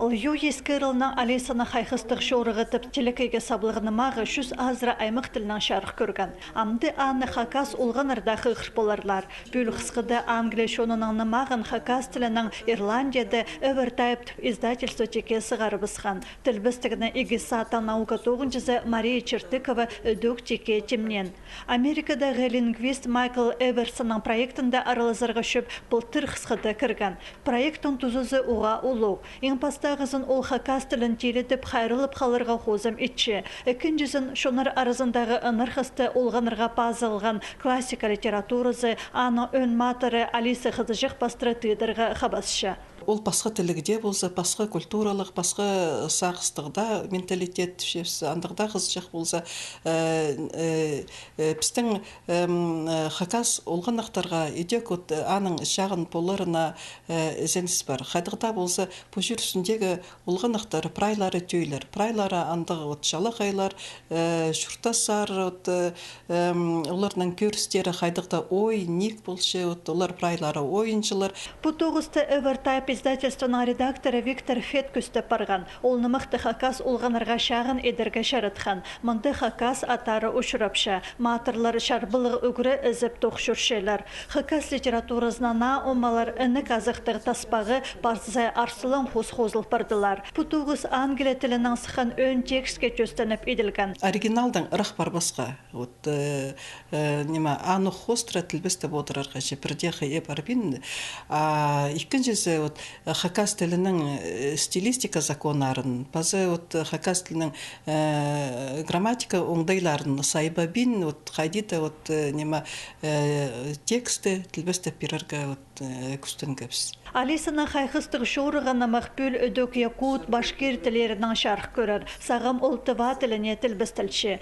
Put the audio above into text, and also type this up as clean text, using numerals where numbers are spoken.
Ю ескерілінің Алисаны хайхыстық шорығы тіптілікеге саблығынымағы шүз азыра аймық тілінің шарық көрген. Амды аны хакас олған ырдағы ғырполарлар. Бүл қысқыды Англия шонының мағын хакас тілінің Ирландияды өвіртайып издательство чекесі ғарыбысқан. Тілбістігіні егесі наука 9-жызы Мария Чертыкова өдөк чеке темнен. Америкадағы лингвист Майкл Эверсонның проектінде аралызырға шөп бұлтыр қысқыды кірген. Проекттің тұзызы уға ұлу. Ең пастағызын ол хакас тілін телетіп қайрылып қалырға хозым итші. Екіншізін шонар арызындағы ынырқысты олғанырға пазылған классика литературызы аны өн матыры Алиса Хызыжық бастыры тыдырға қабасшы. Ол басқа тілігде болса, басқа культуралық, басқа сағыстығда менталитет андығда қызжақ болса, біздің хакас олған ақтарға едек аның шағын поларына зәнсіз бар. Қайдықта болса, бұл жүрісіндегі олған ақтары прайлары төйлер. Прайлары андығы шалық айлар, шұртасар, оларының көрістері қайдықта ой, ник болшы, олар прайлары ойыншылар. Бұл тоғысты өвіртайп издательствоның редакторы Виктор Фет күсті парған. Ол нымықты хакас олғанырға шағын едерге шарытқан. Мұнды хакас атары ұшырапша. Матырлар шарбылығы үгірі ізіп тоқшыршелер. Хакас литературызына на омалар үні қазықтығы таспағы барсызай арсылын хозыл бардылар. Бұтуғыз Англия тілінің сықын өн текстке төстеніп еділген. Оригиналдың ұрық бар басқа. Аны хостыра тілбісті бодырарға жепірдеқі ебарбин. Икінжізі хакас тілінің стилистика законарын, пазы хакас тілінің грамматика оңдайларын сайбабин, қайдита тексті тілбісті пирарға күстін көпс. Алисаның хайхыстық шорығына мақбүл өдөк якут башкир тілерінің шарқ көрір. Сағым ұлтыва тіліне тілбістілші.